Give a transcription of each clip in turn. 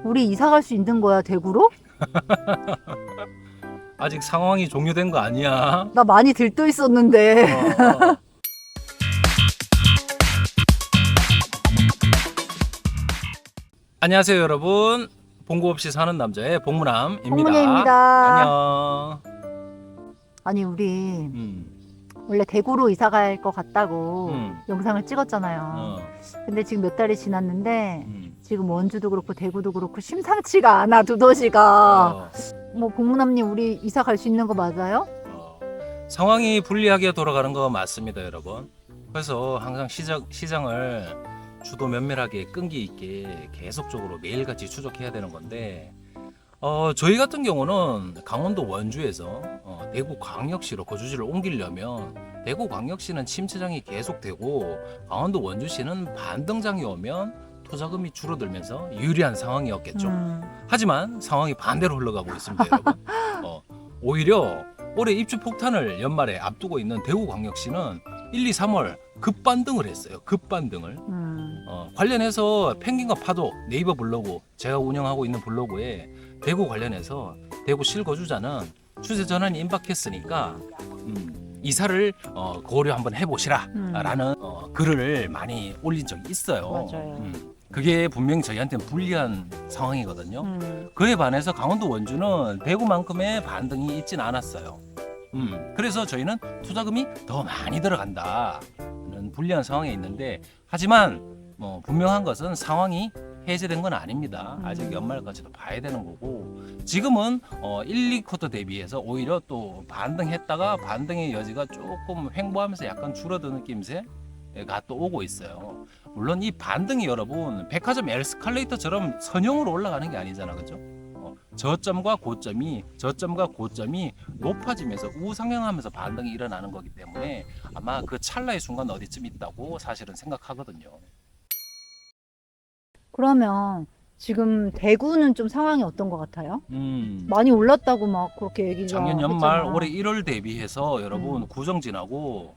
우리 이사 갈 수 있는 거야, 대구로? 아직 상황이 종료된 거 아니야. 나 많이 들떠 있었는데. 어. 안녕하세요 여러분. 봉구 없이 사는 남자의 봉무남입니다. 홍문혜입니다. 안녕. 아니, 우리 음, 원래 대구로 이사 갈 것 같다고 음. 영상을 찍었잖아요. 어, 근데 지금 몇 달이 지났는데 음. 지금 원주도 그렇고 대구도 그렇고 심상치가 않아, 두 도시가. 뭐 봉문남님, 우리 이사 갈 수 있는 거 맞아요? 상황이 불리하게 돌아가는 거 맞습니다 여러분. 그래서 항상 시장을 주도 면밀하게 끈기 있게 계속적으로 매일같이 추적해야 되는 건데, 저희 같은 경우는 강원도 원주에서 대구 광역시로 거주지를 옮기려면 대구 광역시는 침체장이 계속되고 강원도 원주시는 반등장이 오면 투자금이 줄어들면서 유리한 상황이었겠죠. 하지만 상황이 반대로 흘러가고 있습니다 여러분. 오히려 올해 입주 폭탄을 연말에 앞두고 있는 대구광역시는 1, 2, 3월 급반등을 했어요. 급반등을. 관련해서 펭귄과 파도 네이버 블로그, 제가 운영하고 있는 블로그에 대구 관련해서 대구 실거주자는 추세 전환이 임박했으니까 이사를 고려 한번 해보시라 라는 글을 많이 올린 적이 있어요. 맞아요. 그게 분명히 저희한테는 불리한 상황이거든요. 그에 반해서 강원도 원주는 대구만큼의 반등이 있진 않았어요. 그래서 저희는 투자금이 더 많이 들어간다는 불리한 상황에 있는데, 하지만 분명한 것은 상황이 해제된 건 아닙니다. 아직 연말까지도 봐야 되는 거고, 지금은 1, 2쿼터 대비해서 오히려 또 반등했다가 반등의 여지가 조금 횡보하면서 약간 줄어드는 낌새가 또 오고 있어요. 물론 이 반등이 여러분 백화점 에스컬레이터처럼 선형으로 올라가는 게 아니잖아, 그죠? 저점과 고점이 높아지면서 우상향하면서 반등이 일어나는 거기 때문에 아마 그 찰나의 순간 어디쯤 있다고 사실은 생각하거든요. 그러면 지금 대구는 좀 상황이 어떤 것 같아요? 많이 올랐다고 막 그렇게 얘기가 작년 연말 했잖아. 올해 1월 대비해서 여러분 구정진하고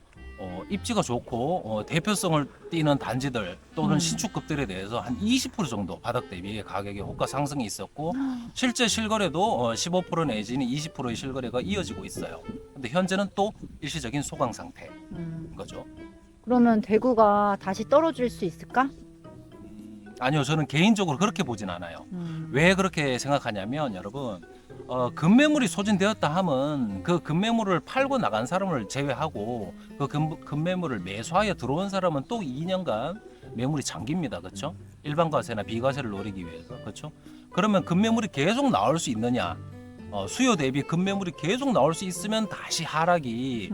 입지가 좋고 대표성을 띠는 단지들 또는 신축급들에 대해서 한 20% 정도 바닥 대비 가격의 호가 상승이 있었고, 실제 실거래도 15% 내지는 20%의 실거래가 이어지고 있어요. 근데 현재는 또 일시적인 소강 상태인 거죠. 그러면 대구가 다시 떨어질 수 있을까? 아니요, 저는 개인적으로 그렇게 보진 않아요. 왜 그렇게 생각하냐면 여러분, 급매물이 소진되었다 하면 그 급매물을 팔고 나간 사람을 제외하고 그 급매물을 매수하여 들어온 사람은 또 2년간 매물이 잠깁니다. 그렇죠? 일반 과세나 비과세를 노리기 위해서. 그렇죠? 그러면 급매물이 계속 나올 수 있느냐? 수요 대비 급매물이 계속 나올 수 있으면 다시 하락이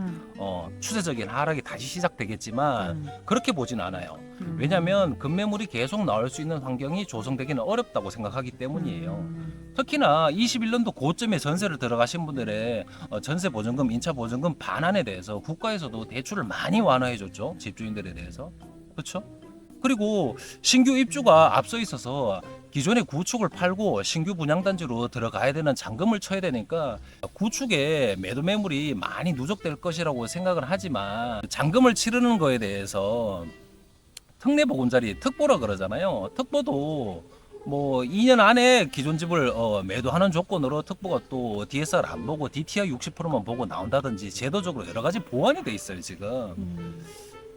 추세적인 하락이 다시 시작되겠지만 그렇게 보진 않아요. 왜냐하면 급매물이 계속 나올 수 있는 환경이 조성되기는 어렵다고 생각하기 때문이에요. 특히나 21년도 고점에 전세를 들어가신 분들의 전세 보증금, 임차 보증금 반환에 대해서 국가에서도 대출을 많이 완화해 줬죠. 집주인들에 대해서. 그렇죠? 그리고 신규 입주가 앞서 있어서 기존의 구축을 팔고 신규 분양단지로 들어가야 되는 잔금을 쳐야 되니까 구축에 매도 매물이 많이 누적될 것이라고 생각을 하지만, 잔금을 치르는 거에 대해서 특례보금자리, 특보라 그러잖아요. 특보도 뭐 2년 안에 기존 집을 매도하는 조건으로 특보가 또 DSR 안 보고 DTI 60%만 보고 나온다든지 제도적으로 여러 가지 보완이 돼 있어요 지금.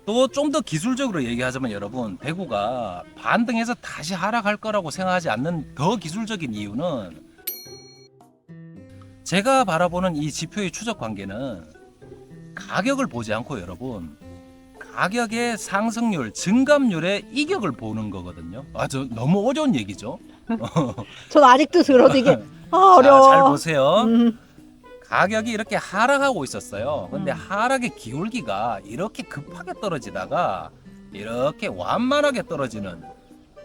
또 좀 더 기술적으로 얘기하자면 여러분, 대구가 반등해서 다시 하락할 거라고 생각하지 않는 더 기술적인 이유는, 제가 바라보는 이 지표의 추적 관계는 가격을 보지 않고 여러분, 가격의 상승률, 증감률의 이격을 보는 거거든요. 저 너무 어려운 얘기죠. 전 아직도 들어도 이게 어려워. 자, 잘 보세요. 가격이 이렇게 하락하고 있었어요. 근데 하락의 기울기가 이렇게 급하게 떨어지다가 이렇게 완만하게 떨어지는,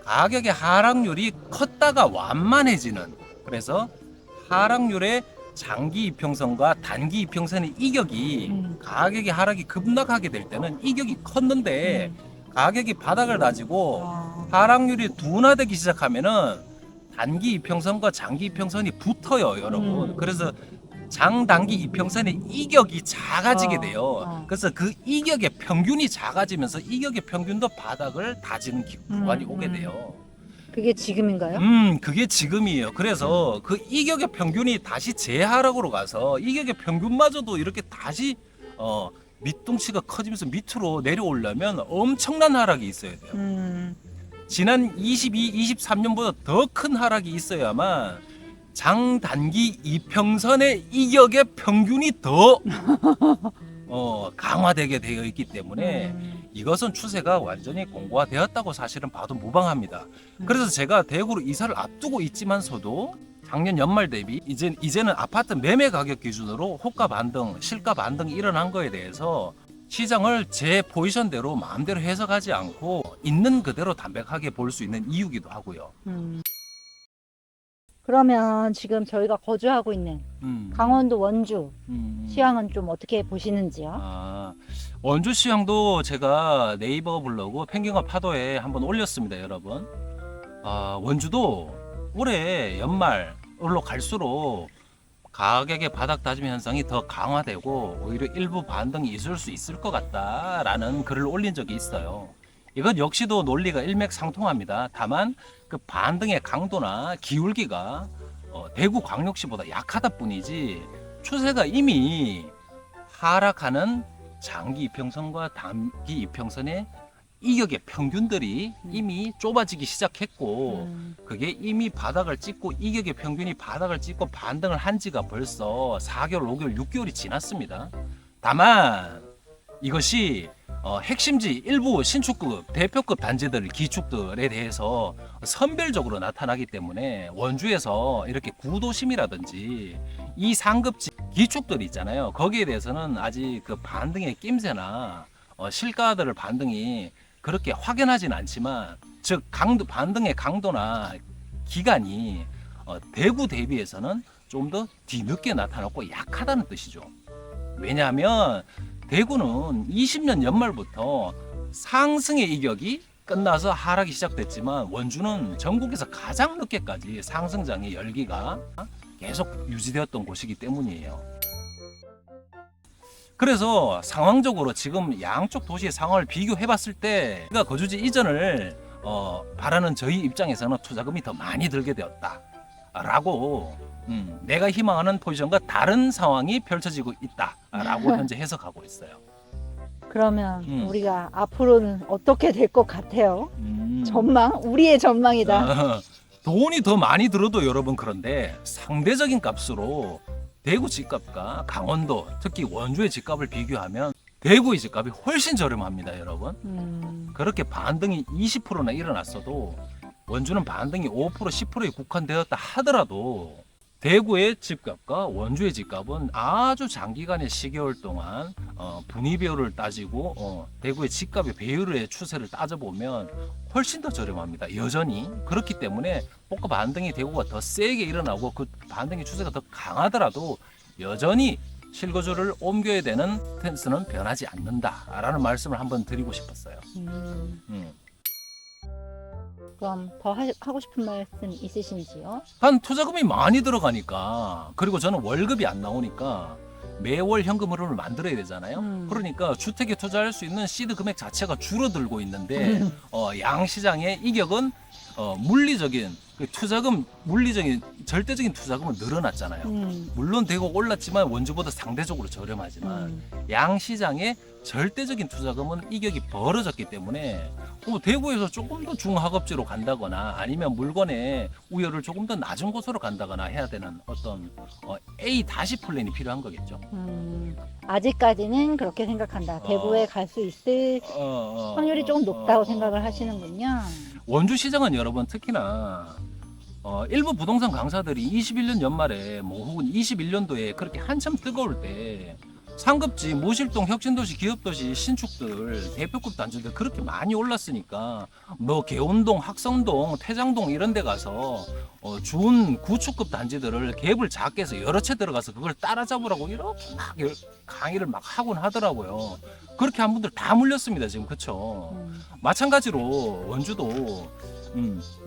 가격의 하락률이 컸다가 완만해지는, 그래서 하락률의 장기 이평선과 단기 이평선의 이격이 가격의 하락이 급락하게 될 때는 이격이 컸는데 가격이 바닥을 다지고 하락률이 둔화되기 시작하면은 단기 이평선과 장기 이평선이 붙어요 여러분. 그래서 장단기 이평선의 이격이 작아지게 돼요. 그래서 그 이격의 평균이 작아지면서 이격의 평균도 바닥을 다지는 구간이 오게 돼요. 그게 지금인가요? 그게 지금이에요. 그래서 그 이격의 평균이 다시 재하락으로 가서 이격의 평균마저도 이렇게 다시 밑동치가 커지면서 밑으로 내려오려면 엄청난 하락이 있어야 돼요. 지난 22, 23년보다 더 큰 하락이 있어야만 장단기 이평선의 이격의 평균이 더 강화되게 되어 있기 때문에 이것은 추세가 완전히 공고화되었다고 사실은 봐도 무방합니다. 그래서 제가 대구로 이사를 앞두고 있지만서도 작년 연말 대비 이제는 아파트 매매 가격 기준으로 호가 반등, 실가 반등이 일어난 거에 대해서 시장을 제 포지션대로 마음대로 해석하지 않고 있는 그대로 담백하게 볼 수 있는 이유기도 하고요. 그러면 지금 저희가 거주하고 있는 강원도 원주 시황은 좀 어떻게 보시는지요? 원주 시황도 제가 네이버 블로그 펭귄과 파도에 한번 올렸습니다, 여러분. 원주도 올해 연말로 갈수록 가격의 바닥 다짐 현상이 더 강화되고 오히려 일부 반등이 있을 수 있을 것 같다라는 글을 올린 적이 있어요. 이건 역시도 논리가 일맥상통합니다. 다만 그 반등의 강도나 기울기가 대구광역시보다 약하다 뿐이지 추세가 이미 하락하는 장기 이평선과 단기 이평선의 이격의 평균들이 이미 좁아지기 시작했고 그게 이미 바닥을 찍고 이격의 평균이 바닥을 찍고 반등을 한 지가 벌써 4개월, 5개월, 6개월이 지났습니다. 다만 이것이 핵심지 일부 신축급, 대표급 단지들, 기축들에 대해서 선별적으로 나타나기 때문에 원주에서 이렇게 구도심이라든지 이 상급지 기축들 있잖아요. 거기에 대해서는 아직 그 반등의 낌새나 실가들을 반등이 그렇게 확연하진 않지만 즉 반등의 강도나 기간이 대구 대비해서는 좀 더 뒤늦게 나타났고 약하다는 뜻이죠. 왜냐하면 대구는 20년 연말부터 상승의 이격이 끝나서 하락이 시작됐지만 원주는 전국에서 가장 늦게까지 상승장의 열기가 계속 유지되었던 곳이기 때문이에요. 그래서 상황적으로 지금 양쪽 도시의 상황을 비교해 봤을 때 우리가 거주지 이전을 바라는 저희 입장에서는 투자금이 더 많이 들게 되었다 라고 내가 희망하는 포지션과 다른 상황이 펼쳐지고 있다라고 현재 해석하고 있어요. 그러면 우리가 앞으로는 어떻게 될 것 같아요? 우리의 전망이다. 돈이 더 많이 들어도 여러분 그런데 상대적인 값으로 대구 집값과 강원도 특히 원주의 집값을 비교하면 대구의 집값이 훨씬 저렴합니다, 여러분. 그렇게 반등이 20%나 일어났어도 원주는 반등이 5%, 10%에 국한되었다 하더라도 대구의 집값과 원주의 집값은 아주 장기간의 시개월 동안 분위 배율을 따지고 대구의 집값의 배율의 추세를 따져보면 훨씬 더 저렴합니다. 여전히 그렇기 때문에 호가 반등이 대구가 더 세게 일어나고 그 반등의 추세가 더 강하더라도 여전히 실거주를 옮겨야 되는 스탠스는 변하지 않는다라는 말씀을 한번 드리고 싶었어요. 그럼 더 하고 싶은 말씀 있으신지요? 한 투자금이 많이 들어가니까 그리고 저는 월급이 안 나오니까 매월 현금 흐름을 만들어야 되잖아요. 그러니까 주택에 투자할 수 있는 시드 금액 자체가 줄어들고 있는데 양시장의 이격은 물리적인 투자금, 물리적인 절대적인 투자금은 늘어났잖아요. 물론 대구 올랐지만 원주보다 상대적으로 저렴하지만 양시장의 절대적인 투자금은 이격이 벌어졌기 때문에 대구에서 조금 더 중하급지로 간다거나 아니면 물건의 우열을 조금 더 낮은 곳으로 간다거나 해야 되는 어떤 A 다시 플랜이 필요한 거겠죠. 아직까지는 그렇게 생각한다. 대구에 갈 수 있을 확률이 조금 높다고 생각을 하시는군요. 원주 시장은 여러분 특히나 일부 부동산 강사들이 21년 연말에 혹은 21년도에 그렇게 한참 뜨거울 때 상급지, 무실동, 혁신도시, 기업도시, 신축들, 대표급 단지들 그렇게 많이 올랐으니까 개운동, 학성동, 태장동 이런 데 가서 준 구축급 단지들을 갭을 작게 해서 여러 채 들어가서 그걸 따라잡으라고 이렇게 막 강의를 막 하곤 하더라고요. 그렇게 한 분들 다 물렸습니다, 지금. 그쵸? 마찬가지로 원주도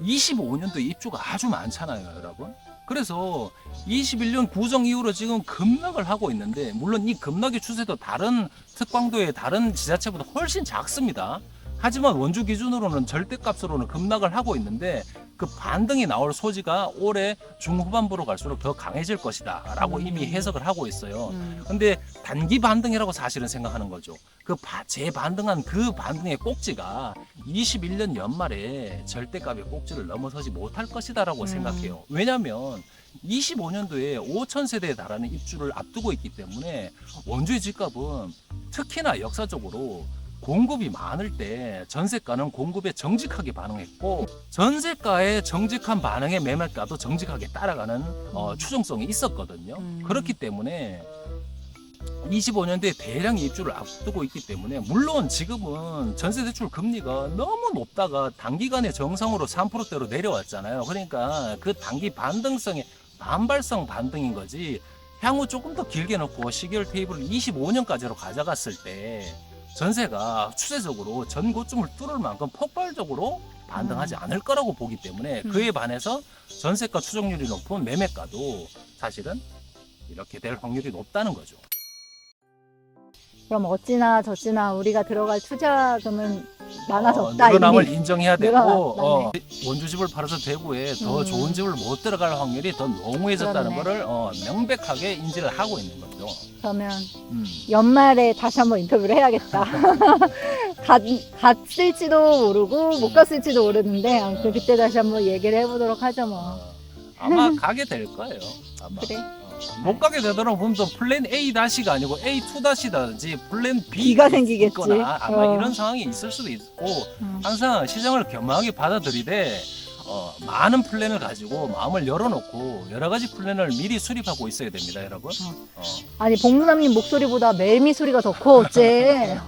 25년도 입주가 아주 많잖아요, 여러분. 그래서 21년 구정 이후로 지금 급락을 하고 있는데 물론 이 급락의 추세도 다른 특광도의 다른 지자체보다 훨씬 작습니다. 하지만 원주 기준으로는 절대값으로는 급락을 하고 있는데 그 반등이 나올 소지가 올해 중후반부로 갈수록 더 강해질 것이다 라고 이미 해석을 하고 있어요. 근데 단기 반등이라고 사실은 생각하는 거죠. 그 재반등한 그 반등의 꼭지가 21년 연말에 절대값의 꼭지를 넘어서지 못할 것이다 라고 생각해요. 왜냐하면 25년도에 5천 세대에 달하는 입주를 앞두고 있기 때문에 원주의 집값은 특히나 역사적으로 공급이 많을 때 전세가는 공급에 정직하게 반응했고 전세가의 정직한 반응에 매매가도 정직하게 따라가는 추정성이 있었거든요. 그렇기 때문에 25년도에 대량 입주를 앞두고 있기 때문에 물론 지금은 전세대출 금리가 너무 높다가 단기간에 정상으로 3%대로 내려왔잖아요. 그러니까 그 단기 반등성의 반발성 반등인 거지 향후 조금 더 길게 놓고 시계열 테이블을 25년까지로 가져갔을 때 전세가 추세적으로 전고점을 뚫을 만큼 폭발적으로 반등하지 않을 거라고 보기 때문에 그에 반해서 전세가 추정률이 높은 매매가도 사실은 이렇게 될 확률이 높다는 거죠. 그럼 어찌나 저찌나 우리가 들어갈 투자금은 많아졌다. 늘어남을 이미. 인정해야 되고 늘어났네. 원주집을 팔아서 대구에 더 좋은 집을 못 들어갈 확률이 더 농후해졌다는 그렇네. 거를 명백하게 인지를 하고 있는 거죠. 그러면 음. 연말에 다시 한번 인터뷰를 해야겠다. 갔을지도 모르고 못 갔을지도 모르는데 아무튼 그때 다시 한번 얘기를 해보도록 하죠 뭐. 아마 가게 될 거예요. 아마. 그래. 못 가게 되더라도 보면 또 플랜 A 다시가 아니고 A2 다시든지 플랜 B가 생기겠지. 있거나 아마 이런 상황이 있을 수도 있고 항상 시장을 겸허하게 받아들이되 많은 플랜을 가지고 마음을 열어놓고 여러 가지 플랜을 미리 수립하고 있어야 됩니다, 여러분. 아니 복무남님 목소리보다 매미 소리가 더 커 어째.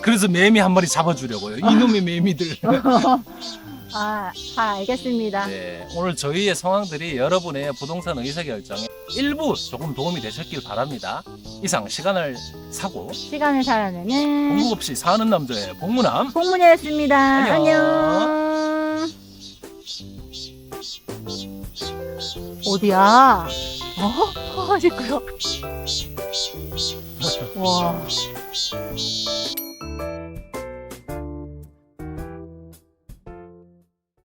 그래서 매미 한 마리 잡아주려고요. 이놈의 매미들. 잘 알겠습니다. 네, 오늘 저희의 상황들이 여러분의 부동산 의사결정에 일부 조금 도움이 되셨길 바랍니다. 이상 시간을 사고 시간을 살아내는 공부 없이 사는 남자의 복무남 복문이었습니다. 안녕. 어디야? 시끄러. 와.